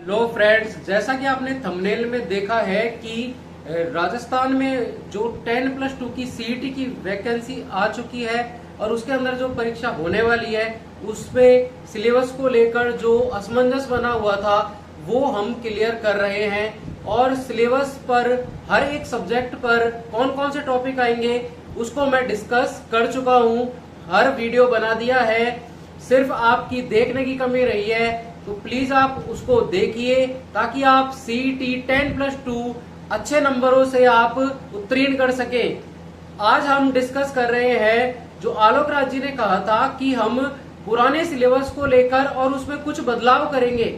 लो friends, जैसा कि आपने थंबनेल में देखा है कि राजस्थान में जो 10+2 की सीईटी की वैकेंसी आ चुकी है और उसके अंदर जो परीक्षा होने वाली है उसमें सिलेबस को लेकर जो असमंजस बना हुआ था वो हम क्लियर कर रहे हैं। और सिलेबस पर हर एक सब्जेक्ट पर कौन कौन से टॉपिक आएंगे उसको मैं डिस्कस कर चुका हूं, हर वीडियो बना दिया है। सिर्फ आपकी देखने की कमी रही है, तो प्लीज आप उसको देखिए ताकि आप सीईटी 10+2 अच्छे नंबरों से आप उत्तीर्ण कर सके। आज हम डिस्कस कर रहे हैं जो आलोक राज जी ने कहा था कि हम पुराने सिलेबस को लेकर और उसमें कुछ बदलाव करेंगे।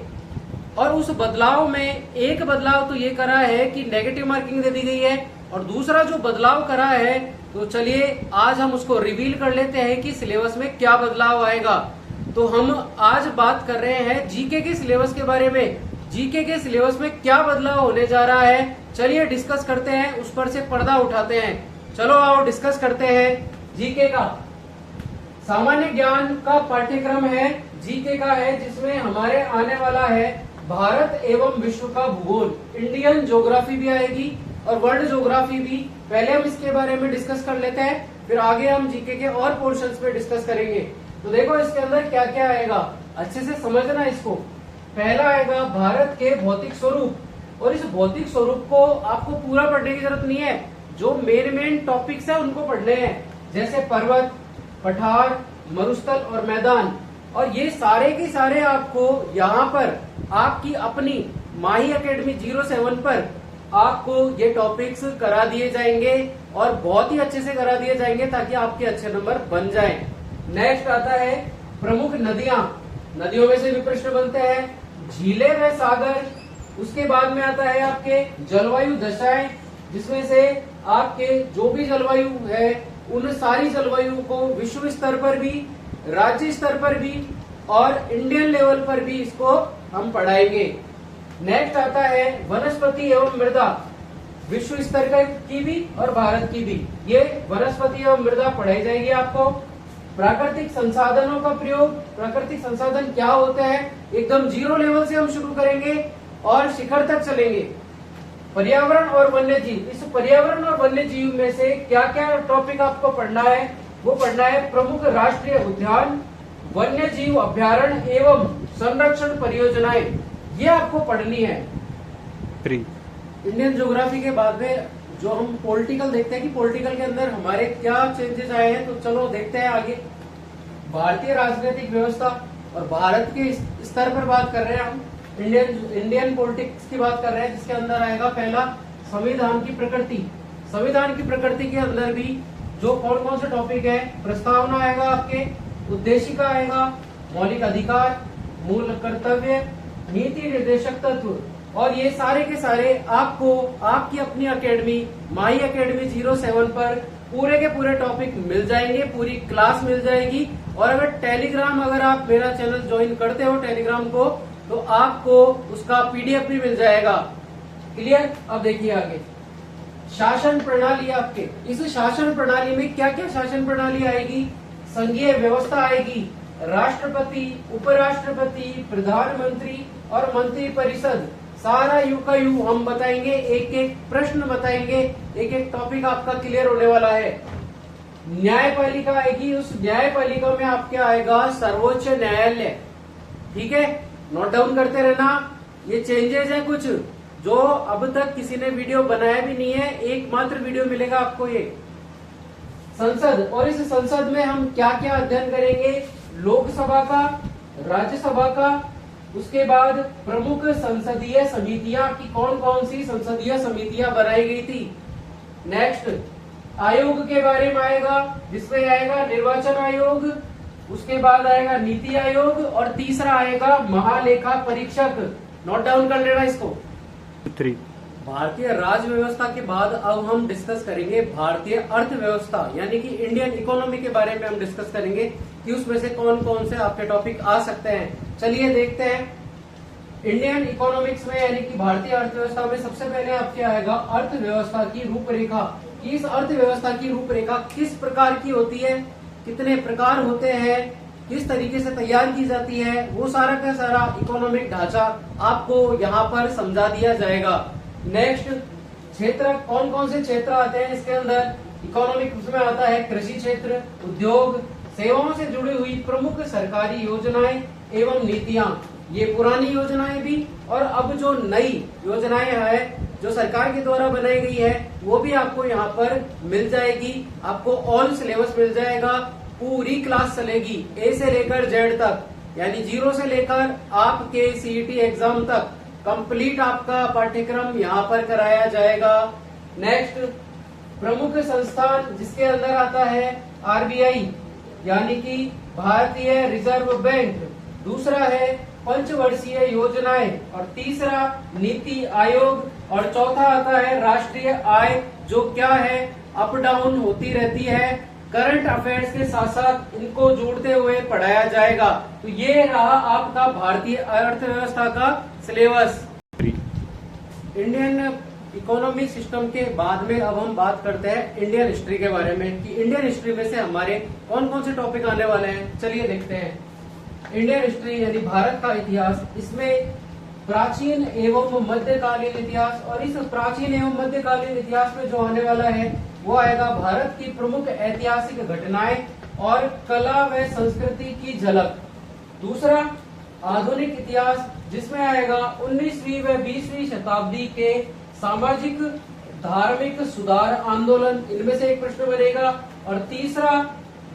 और उस बदलाव में एक बदलाव तो ये करा है कि नेगेटिव मार्किंग दे दी गई है, और दूसरा जो बदलाव करा है तो चलिए आज हम उसको रिवील कर लेते हैं कि सिलेबस में क्या बदलाव आएगा। तो हम आज बात कर रहे हैं जीके के सिलेबस के बारे में। जीके के सिलेबस में क्या बदलाव होने जा रहा है, चलिए डिस्कस करते हैं, उस पर से पर्दा उठाते हैं। चलो आओ डिस्कस करते हैं। जीके का सामान्य ज्ञान का पाठ्यक्रम है, जीके का है, जिसमें हमारे आने वाला है भारत एवं विश्व का भूगोल, इंडियन ज्योग्राफी भी आएगी और वर्ल्ड ज्योग्राफी भी। पहले हम इसके बारे में डिस्कस कर लेते हैं, फिर आगे हम जीके के और पोर्शंस पे डिस्कस करेंगे। तो देखो इसके अंदर क्या क्या आएगा, अच्छे से समझना इसको। पहला आएगा भारत के भौतिक स्वरूप, और इस भौतिक स्वरूप को आपको पूरा पढ़ने की जरूरत नहीं है, जो मेन टॉपिक्स है उनको पढ़ने हैं, जैसे पर्वत, पठार, मरुस्थल और मैदान। और ये सारे के सारे आपको यहाँ पर आपकी अपनी माही एकेडमी 07 पर आपको ये टॉपिक्स करा दिए जाएंगे और बहुत ही अच्छे से करा दिए जाएंगे ताकि आपके अच्छे नंबर बन जाएं। नेक्स्ट आता है प्रमुख नदियां, नदियों में से भी प्रश्न बनते हैं, झीलें व सागर। उसके बाद में आता है आपके जलवायु दशाएं, जिसमें से आपके जो भी जलवायु है उन सारी जलवायु को विश्व स्तर पर भी, राज्य स्तर पर भी और इंडियन लेवल पर भी इसको हम पढ़ाएंगे। नेक्स्ट आता है वनस्पति एवं मृदा, विश्व स्तर की भी और भारत की भी, ये वनस्पति एवं मृदा पढ़ाई जाएगी आपको। प्राकृतिक संसाधनों का प्रयोग, प्राकृतिक संसाधन क्या होते हैं, एकदम जीरो लेवल से हम शुरू करेंगे और शिखर तक चलेंगे। पर्यावरण और वन्य जीव, इस पर्यावरण और वन्य जीव में से क्या क्या टॉपिक आपको पढ़ना है, वो पढ़ना है प्रमुख राष्ट्रीय उद्यान, वन्य जीव अभ्यारण्य एवं संरक्षण परियोजनाएं, ये आपको पढ़नी है। इंडियन ज्योग्राफी के बाद में जो हम पॉलिटिकल देखते हैं कि पॉलिटिकल के अंदर हमारे क्या चेंजेस आए हैं, तो चलो देखते हैं आगे। भारतीय राजनीतिक व्यवस्था और भारत के स्तर पर बात कर रहे हैं हम, इंडियन पॉलिटिक्स की बात कर रहे हैं, जिसके अंदर आएगा पहला संविधान की प्रकृति। संविधान की प्रकृति के अंदर भी जो कौन कौन से टॉपिक है, प्रस्तावना आएगा आपके, उद्देशिका आएगा, मौलिक अधिकार, मूल कर्तव्य, नीति निर्देशक तत्व। और ये सारे के सारे आपको आपकी अपनी एकेडमी माई एकेडमी 07 पर पूरे के पूरे टॉपिक मिल जाएंगे, पूरी क्लास मिल जाएगी। और अगर टेलीग्राम, अगर आप मेरा चैनल ज्वाइन करते हो टेलीग्राम को, तो आपको उसका पीडीएफ भी मिल जाएगा। क्लियर? अब देखिए आगे शासन प्रणाली आपके, इस शासन प्रणाली में क्या क्या शासन प्रणाली आएगी, संघीय व्यवस्था आएगी, राष्ट्रपति, उपराष्ट्रपति, प्रधानमंत्री और मंत्री परिषद, सारा यू का यू हम बताएंगे, एक एक प्रश्न बताएंगे, एक एक टॉपिक आपका क्लियर होने वाला है। न्यायपालिका आएगी, उस न्यायपालिका में आपके आएगा सर्वोच्च न्यायालय। ठीक है, नोट डाउन करते रहना। ये चेंजेस है कुछ जो अब तक किसी ने वीडियो बनाया भी नहीं है, एकमात्र वीडियो मिलेगा आपको ये। संसद, और इस संसद में हम क्या क्या अध्ययन करेंगे, लोकसभा का, राज्यसभा का, उसके बाद प्रमुख संसदीय समितियां की कौन कौन सी संसदीय समितियां बनाई गई थी। नेक्स्ट आयोग के बारे में आएगा, जिसमें आएगा निर्वाचन आयोग, उसके बाद आएगा नीति आयोग और तीसरा आएगा महालेखा परीक्षक। नोट डाउन कर लेना इसको। भारतीय राज्य व्यवस्था के बाद अब हम डिस्कस करेंगे भारतीय अर्थव्यवस्था, यानी कि इंडियन इकोनॉमी के बारे में हम डिस्कस करेंगे कि उसमें से कौन कौन से आपके टॉपिक आ सकते हैं। चलिए देखते हैं। इंडियन इकोनॉमिक्स में यानी कि भारतीय अर्थव्यवस्था में सबसे पहले आपके आएगा अर्थव्यवस्था की रूपरेखा, कि इस अर्थव्यवस्था की रूपरेखा किस प्रकार की होती है, कितने प्रकार होते हैं, किस तरीके से तैयार की जाती है, वो सारा का सारा इकोनॉमिक ढांचा आपको यहाँ पर समझा दिया जाएगा। नेक्स्ट, क्षेत्र, कौन कौन से क्षेत्र आते हैं इसके अंदर। इकोनॉमिक उसमें आता है कृषि क्षेत्र, उद्योग, सेवाओं से जुड़ी हुई प्रमुख सरकारी योजनाएं एवं नीतियां, ये पुरानी योजनाएं भी और अब जो नई योजनाएं है जो सरकार के द्वारा बनाई गई है वो भी आपको यहाँ पर मिल जाएगी। आपको ऑल सिलेबस मिल जाएगा, पूरी क्लास चलेगी ए से लेकर जेड तक, यानी 0 से लेकर आपके सीईटी एग्जाम तक कंप्लीट आपका पाठ्यक्रम यहाँ पर कराया जाएगा। नेक्स्ट, प्रमुख संस्थान जिसके अंदर आता है आरबीआई यानी कि भारतीय रिजर्व बैंक, दूसरा है पंचवर्षीय योजनाएं, और तीसरा नीति आयोग, और चौथा आता है राष्ट्रीय आय, जो क्या है अप डाउन होती रहती है। करंट अफेयर्स के साथ साथ इनको जोड़ते हुए पढ़ाया जाएगा। तो ये रहा आपका भारतीय अर्थव्यवस्था का सिलेबस। इंडियन इकोनॉमी सिस्टम के बाद में अब हम बात करते हैं इंडियन हिस्ट्री के बारे में कि इंडियन हिस्ट्री में से हमारे कौन कौन से टॉपिक आने वाले हैं। चलिए देखते हैं। इंडियन हिस्ट्री यानी भारत का इतिहास, इसमें प्राचीन एवं मध्यकालीन इतिहास, और इस प्राचीन एवं मध्यकालीन इतिहास में जो आने वाला है वो आएगा भारत की प्रमुख ऐतिहासिक घटनाएं और कला व संस्कृति की झलक। दूसरा, आधुनिक इतिहास, जिसमें आएगा 19वीं व 20वीं शताब्दी के सामाजिक धार्मिक सुधार आंदोलन, इनमें से एक प्रश्न बनेगा। और तीसरा,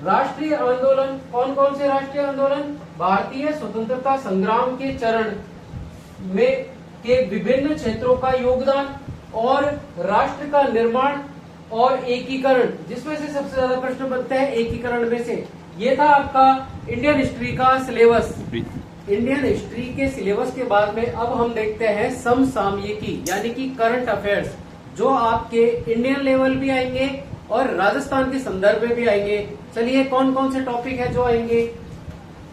राष्ट्रीय आंदोलन, कौन कौन से राष्ट्रीय आंदोलन, भारतीय स्वतंत्रता संग्राम के चरण में के विभिन्न क्षेत्रों का योगदान और राष्ट्र का निर्माण और एकीकरण, जिसमें से सबसे ज्यादा प्रश्न बनते हैं एकीकरण में से। ये था आपका इंडियन हिस्ट्री का सिलेबस। इंडियन हिस्ट्री के सिलेबस के बाद में अब हम देखते हैं समसामयिकी यानी कि करंट अफेयर्स, जो आपके इंडियन लेवल भी आएंगे और राजस्थान के संदर्भ में भी आएंगे। चलिए कौन कौन से टॉपिक है जो आएंगे।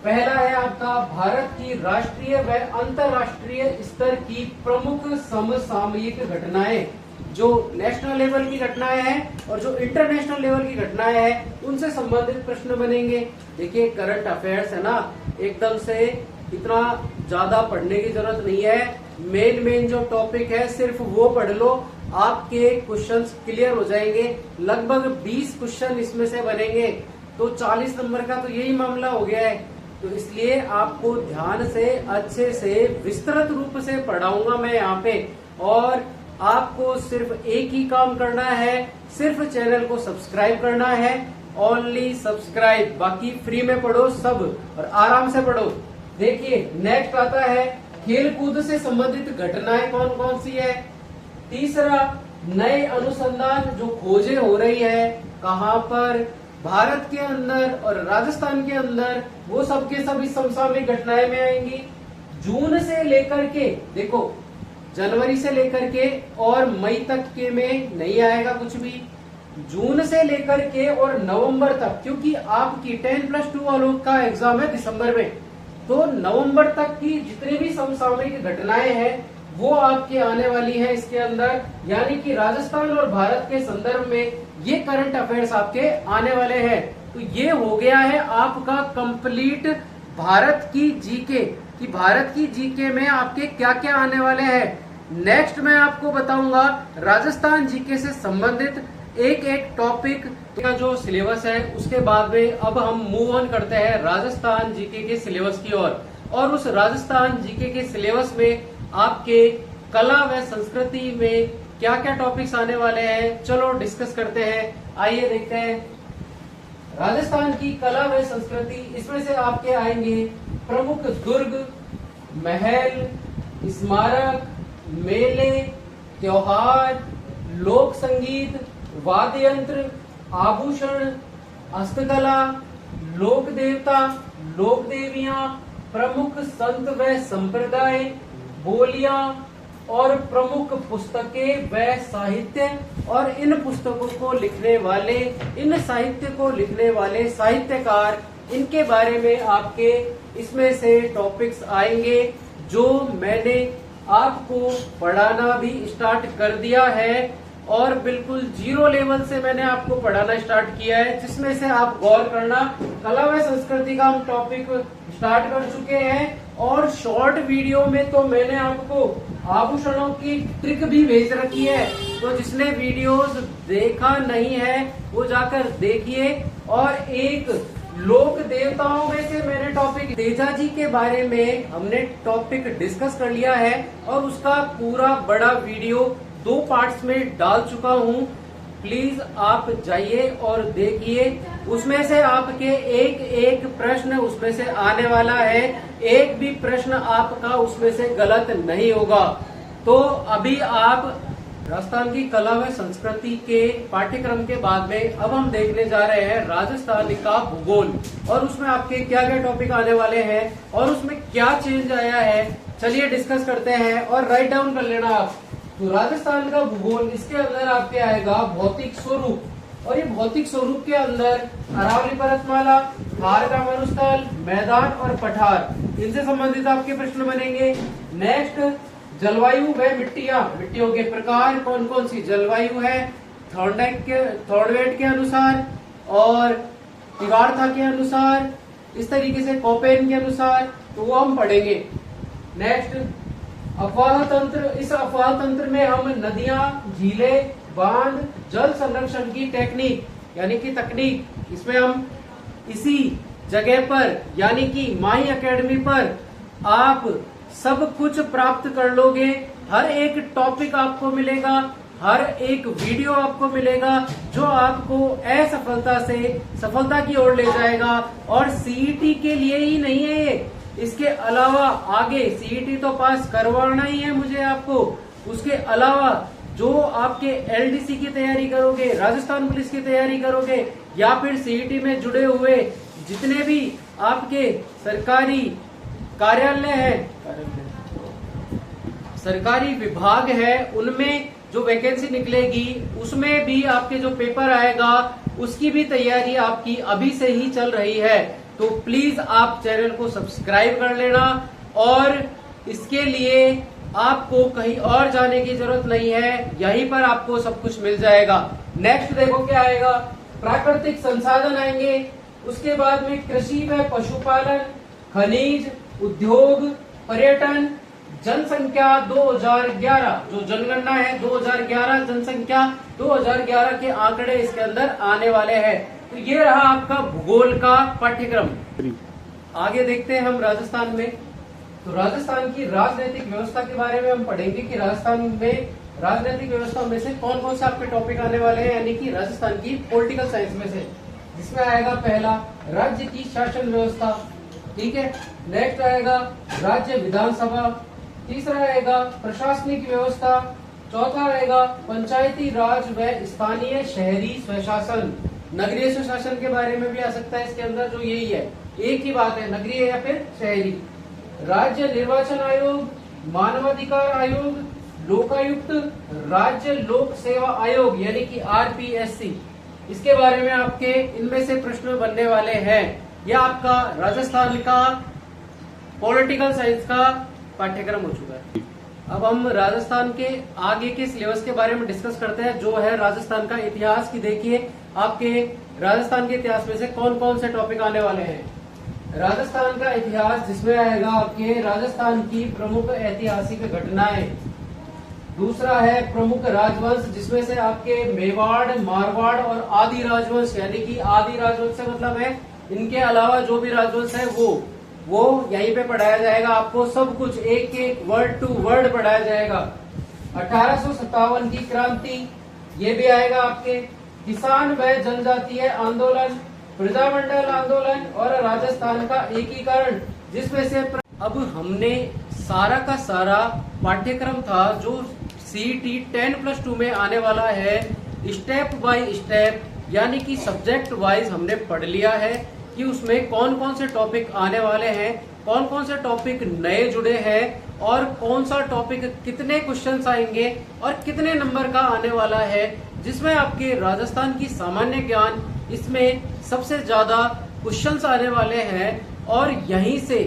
पहला है आपका भारत की राष्ट्रीय व अंतर्राष्ट्रीय स्तर की प्रमुख समसामयिक घटनाएं, जो नेशनल लेवल की घटनाएं हैं और जो इंटरनेशनल लेवल की घटनाएं हैं उनसे संबंधित प्रश्न बनेंगे। देखिए करंट अफेयर्स है ना, एकदम से इतना ज्यादा पढ़ने की जरूरत नहीं है। मेन जो टॉपिक है सिर्फ वो पढ़ लो, आपके क्वेश्चंस क्लियर हो जाएंगे। लगभग 20 क्वेश्चन इसमें से बनेंगे, तो 40 नंबर का तो यही मामला हो गया है। तो इसलिए आपको ध्यान से अच्छे से विस्तृत रूप से पढ़ाऊंगा मैं यहाँ पे, और आपको सिर्फ एक ही काम करना है, सिर्फ चैनल को सब्सक्राइब करना है, ओनली सब्सक्राइब, बाकी फ्री में पढ़ो सब और आराम से पढ़ो। देखिए नेक्स्ट आता है खेल कूद से संबंधित घटनाएं कौन कौन सी है। तीसरा, नए अनुसंधान जो खोजें हो रही है कहाँ पर, भारत के अंदर और राजस्थान के अंदर, वो सब के सब इस समसामयिक घटनाएं में आएंगी। जून से लेकर के, देखो जनवरी से लेकर के और मई तक के में नहीं आएगा कुछ भी, जून से लेकर के और नवंबर तक, क्योंकि आपकी 10+2 वालों का एग्जाम है दिसंबर में, तो नवंबर तक की जितनी भी समसामयिक घटनाएं हैं वो आपके आने वाली है इसके अंदर, यानी कि राजस्थान और भारत के संदर्भ में ये करंट अफेयर्स आपके आने वाले हैं। तो ये हो गया है आपका कंप्लीट भारत की जीके, कि भारत की जीके में आपके क्या क्या आने वाले हैं। नेक्स्ट मैं आपको बताऊंगा राजस्थान जीके से संबंधित एक एक टॉपिक का जो सिलेबस है। उसके बाद में अब हम मूव ऑन करते हैं राजस्थान जीके के सिलेबस की ओर, और उस राजस्थान जीके के सिलेबस में आपके कला व संस्कृति में क्या क्या टॉपिक्स आने वाले हैं, चलो डिस्कस करते हैं। आइए देखते हैं राजस्थान की कला व संस्कृति। इसमें से आपके आएंगे प्रमुख दुर्ग, महल, स्मारक, मेले, त्योहार, लोक संगीत, वाद्य यंत्र, आभूषण, हस्तकला, लोक देवता, लोक देवियां, प्रमुख संत व संप्रदाय, बोलियां और प्रमुख पुस्तकें व साहित्य, और इन पुस्तकों को लिखने वाले, इन साहित्य को लिखने वाले साहित्यकार, इनके बारे में आपके इसमें से टॉपिक्स आएंगे जो मैंने आपको पढ़ाना भी स्टार्ट कर दिया है। और बिल्कुल जीरो लेवल से मैंने आपको पढ़ाना स्टार्ट किया है, जिसमें से आप गौर करना कला व संस्कृति का हम टॉपिक स्टार्ट कर चुके हैं। और शॉर्ट वीडियो में तो मैंने आपको आभूषणों की ट्रिक भी भेज रखी है, तो जिसने वीडियोस देखा नहीं है वो जाकर देखिए। और एक लोक देवताओं में से मैंने टॉपिक तेजा जी के बारे में हमने टॉपिक डिस्कस कर लिया है और उसका पूरा बड़ा वीडियो 2 पार्ट्स में डाल चुका हूं। प्लीज आप जाइए और देखिए, उसमें से आपके एक एक प्रश्न उसमें से आने वाला है, एक भी प्रश्न आपका उसमें से गलत नहीं होगा। तो अभी आप राजस्थान की कला व संस्कृति के पाठ्यक्रम के बाद में अब हम देखने जा रहे हैं राजस्थान का भूगोल, और उसमें आपके क्या क्या टॉपिक आने वाले हैं और उसमें क्या चेंज आया है, चलिए डिस्कस करते हैं। और राइट डाउन कर लेना आप। तो राजस्थान का भूगोल, इसके अंदर आपके आएगा भौतिक स्वरूप, और ये भौतिक स्वरूप के अंदर अरावली पर्वतमाला, थार का मरुस्थल, मैदान और पठार, इनसे संबंधित आपके प्रश्न बनेंगे। नेक्स्ट जलवायु व मिट्टियों के प्रकार, कौन कौन सी जलवायु है, थॉर्नवेट के अनुसार और तिवार्था के अनुसार, इस तरीके से कोपेन के अनुसार, तो वो हम पढ़ेंगे। नेक्स्ट अफवाह तंत्र, इस अफवाह तंत्र में हम नदियां, झीलें, बांध, जल संरक्षण की टेक्निक यानी कि तकनीक, इसमें हम इसी जगह पर यानी कि माही एकेडमी पर आप सब कुछ प्राप्त कर लोगे। हर एक टॉपिक आपको मिलेगा, हर एक वीडियो आपको मिलेगा जो आपको असफलता से सफलता की ओर ले जाएगा। और सीईटी के लिए ही नहीं है ये, इसके अलावा आगे सीईटी तो पास करवाना ही है मुझे आपको, उसके अलावा जो आपके एलडीसी की तैयारी करोगे, राजस्थान पुलिस की तैयारी करोगे, या फिर सीईटी में जुड़े हुए जितने भी आपके सरकारी कार्यालय है, सरकारी विभाग है, उनमें जो वैकेंसी निकलेगी उसमें भी आपके जो पेपर आएगा उसकी भी तैयारी आपकी अभी से ही चल रही है। तो प्लीज आप चैनल को सब्सक्राइब कर लेना, और इसके लिए आपको कहीं और जाने की जरूरत नहीं है, यहीं पर आपको सब कुछ मिल जाएगा। नेक्स्ट देखो क्या आएगा, प्राकृतिक संसाधन आएंगे, उसके बाद में कृषि व पशुपालन, खनिज, उद्योग, पर्यटन, जनसंख्या 2011, जो जनगणना है 2011, जनसंख्या 2011 के आंकड़े इसके अंदर आने वाले हैं। तो ये रहा आपका भूगोल का पाठ्यक्रम। आगे देखते हैं हम राजस्थान में। तो राजस्थान की राजनीतिक व्यवस्था के बारे में हम पढ़ेंगे कि राजस्थान में राजनीतिक व्यवस्था में से कौन कौन से आपके टॉपिक आने वाले हैं, यानी कि राजस्थान की पॉलिटिकल साइंस में से, जिसमें आएगा पहला राज्य की शासन व्यवस्था, ठीक है। नेक्स्ट आएगा राज्य विधानसभा, तीसरा आएगा प्रशासनिक व्यवस्था, चौथा आएगा पंचायती राज व स्थानीय शहरी स्वशासन, नगरीय स्वशासन के बारे में भी आ सकता है इसके अंदर, जो यही है, एक ही बात है, नगरीय या फिर शहरी। राज्य निर्वाचन आयोग, मानवाधिकार आयोग, लोकायुक्त, राज्य लोक सेवा आयोग यानी कि आरपीएससी, इसके बारे में आपके इनमें से प्रश्न बनने वाले हैं। यह आपका राजस्थान का पॉलिटिकल साइंस का पाठ्यक्रम हो चुका है। अब हम राजस्थान के आगे के सिलेबस के बारे में डिस्कस करते हैं, जो है राजस्थान का इतिहास की। देखिए आपके राजस्थान के इतिहास में से कौन कौन से टॉपिक आने वाले हैं। राजस्थान का इतिहास, जिसमें आएगा आपके राजस्थान की प्रमुख ऐतिहासिक घटनाएं। दूसरा है प्रमुख राजवंश, जिसमें से आपके मेवाड़, मारवाड़ और आदि राजवंश, यानी कि आदि राजवंश से मतलब है इनके अलावा जो भी राजवंश है वो यहीं पे पढ़ाया जाएगा आपको, सब कुछ एक एक वर्ड टू वर्ड पढ़ाया जाएगा। 1857 की क्रांति, ये भी आएगा आपके। किसान व जनजातीय आंदोलन, प्रजामंडल आंदोलन और राजस्थान का एकीकरण, जिसमें से अब हमने सारा का सारा पाठ्यक्रम था जो सीईटी 10+2 में आने वाला है, स्टेप बाय स्टेप यानी कि सब्जेक्ट वाइज हमने पढ़ लिया है कि उसमें कौन कौन से टॉपिक आने वाले हैं, कौन कौन से टॉपिक नए जुड़े हैं और कौन सा टॉपिक कितने क्वेश्चंस आएंगे और कितने नंबर का आने वाला है, जिसमें आपके राजस्थान की सामान्य ज्ञान, इसमें सबसे ज्यादा क्वेश्चंस आने वाले हैं। और यहीं से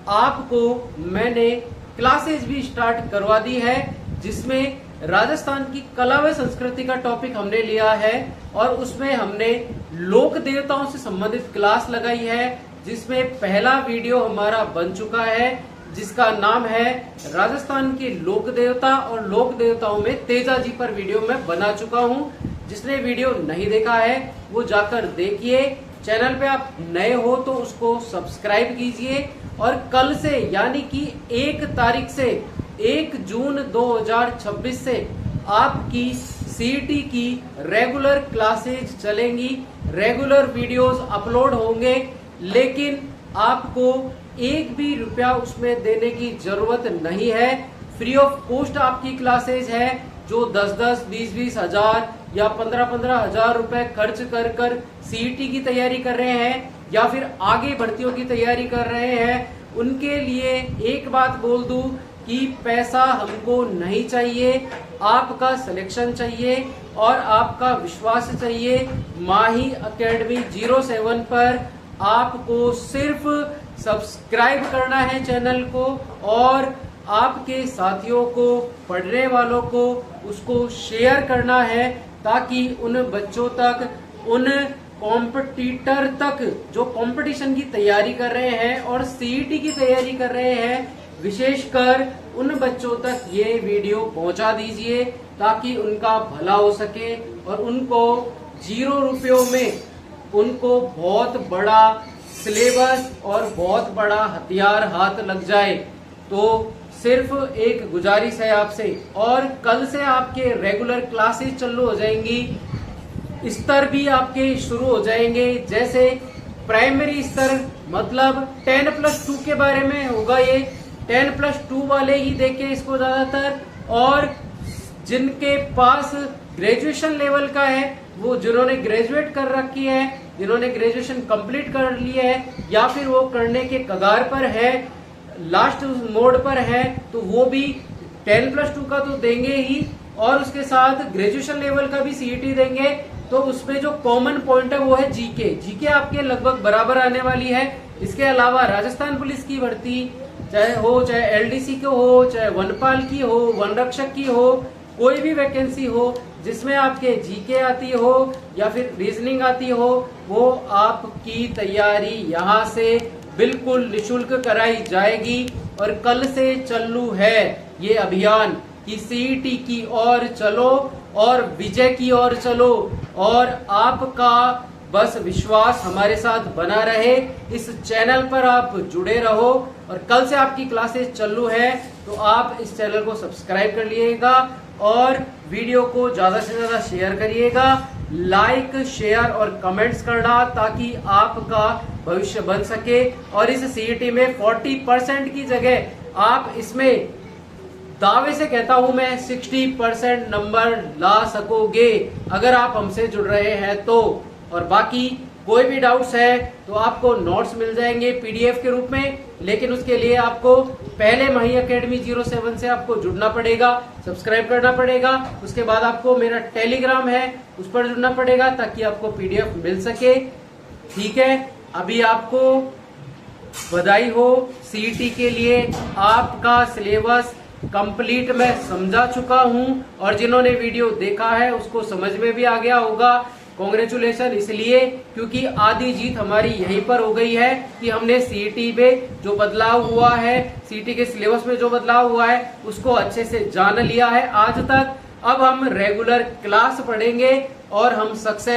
आपको मैंने क्लासेस भी स्टार्ट करवा दी है, जिसमें राजस्थान की कला व संस्कृति का टॉपिक हमने लिया है और उसमें हमने लोक देवताओं से संबंधित क्लास लगाई है, जिसमें पहला वीडियो हमारा बन चुका है जिसका नाम है राजस्थान के लोक देवता और लोक देवताओं में तेजा जी पर वीडियो मैं बना चुका हूं। जिसने वीडियो नहीं देखा है वो जाकर देखिए। चैनल पे आप नए हो तो उसको सब्सक्राइब कीजिए और कल से यानी कि 1 तारीख से 1 जून 2026 से आपकी सीईटी की रेगुलर क्लासेज चलेंगी, रेगुलर वीडियोस अपलोड होंगे, लेकिन आपको एक भी रुपया उसमें देने की जरूरत नहीं है। फ्री ऑफ कॉस्ट आपकी क्लासेज है। जो 10-10, 20-20 हजार या 15-15 हजार रुपए खर्च कर कर सीईटी की तैयारी कर रहे हैं या फिर आगे भर्तियों की तैयारी कर रहे हैं, उनके लिए एक बात बोल दूं कि पैसा हमको नहीं चाहिए, आपका सिलेक्शन चाहिए और आपका विश्वास चाहिए। माही एकेडमी 07 पर आपको सिर्फ सब्सक्राइब करना है चैनल को और आपके साथियों को, पढ़ने वालों को उसको शेयर करना है, ताकि उन बच्चों तक, उन कॉम्पिटिटर तक जो कंपटीशन की तैयारी कर रहे हैं और सीईटी की तैयारी कर रहे हैं, विशेषकर उन बच्चों तक ये वीडियो पहुंचा दीजिए ताकि उनका भला हो सके और उनको 0 रुपयों में उनको बहुत बड़ा सिलेबस और बहुत बड़ा हथियार हाथ लग जाए। तो सिर्फ एक गुजारिश है आपसे, और कल से आपके रेगुलर क्लासेस चालू हो जाएंगी। स्तर भी आपके शुरू हो जाएंगे, जैसे प्राइमरी स्तर मतलब 10+2 के बारे में होगा। ये 10+2 वाले ही देखे इसको ज्यादातर, और जिनके पास ग्रेजुएशन लेवल का है, वो जिन्होंने ग्रेजुएट कर रखी है, जिन्होंने ग्रेजुएशन कंप्लीट कर लिया है या फिर वो करने के कगार पर है, लास्ट मोड पर है, तो वो भी 10+2 का तो देंगे ही और उसके साथ ग्रेजुएशन लेवल का भी सीईटी देंगे। तो उसमें जो कॉमन पॉइंट है वो है जीके आपके लगभग बराबर आने वाली है। इसके अलावा राजस्थान पुलिस की भर्ती चाहे एलडीसी की हो, चाहे वनपाल की हो, वन रक्षक की हो, कोई भी वैकेंसी हो जिसमें आपके जीके आती हो या फिर रीजनिंग आती हो, वो आपकी तैयारी यहाँ से बिल्कुल निशुल्क कराई जाएगी। और कल से चालू है ये अभियान कि सीईटी की ओर चलो और विजय की ओर चलो, और आपका बस विश्वास हमारे साथ बना रहे। इस चैनल पर आप जुड़े रहो और कल से आपकी क्लासेस चालू है, तो आप इस चैनल को सब्सक्राइब कर लीजिएगा और वीडियो को ज्यादा से ज्यादा शेयर करिएगा। लाइक, शेयर और कमेंट्स करना ताकि आपका भविष्य बन सके। और इस सीईटी में 40% की जगह आप इसमें दावे से कहता हूं मैं 60% नंबर ला सकोगे अगर आप हमसे जुड़ रहे हैं तो। और बाकी कोई भी डाउट्स है तो आपको नोट्स मिल जाएंगे पीडीएफ के रूप में, लेकिन उसके लिए आपको पहले माही एकेडमी 07 से आपको जुड़ना पड़ेगा, सब्सक्राइब करना पड़ेगा। उसके बाद आपको मेरा टेलीग्राम है उस पर जुड़ना पड़ेगा ताकि आपको पीडीएफ मिल सके। ठीक है, अभी आपको बधाई हो सीईटी के लिए, आपका सिलेबस कंप्लीट मैं समझा चुका हूं और जिन्होंने वीडियो देखा है उसको समझ में भी आ गया होगा। कांग्रेचुलेशन, इसलिए क्योंकि आधी जीत हमारी यहीं पर हो गई है कि हमने सीईटी में जो बदलाव हुआ है, सीईटी के सिलेबस में जो बदलाव हुआ है उसको अच्छे से जान लिया है आज तक। अब हम रेगुलर क्लास पढ़ेंगे और हम सक्सेस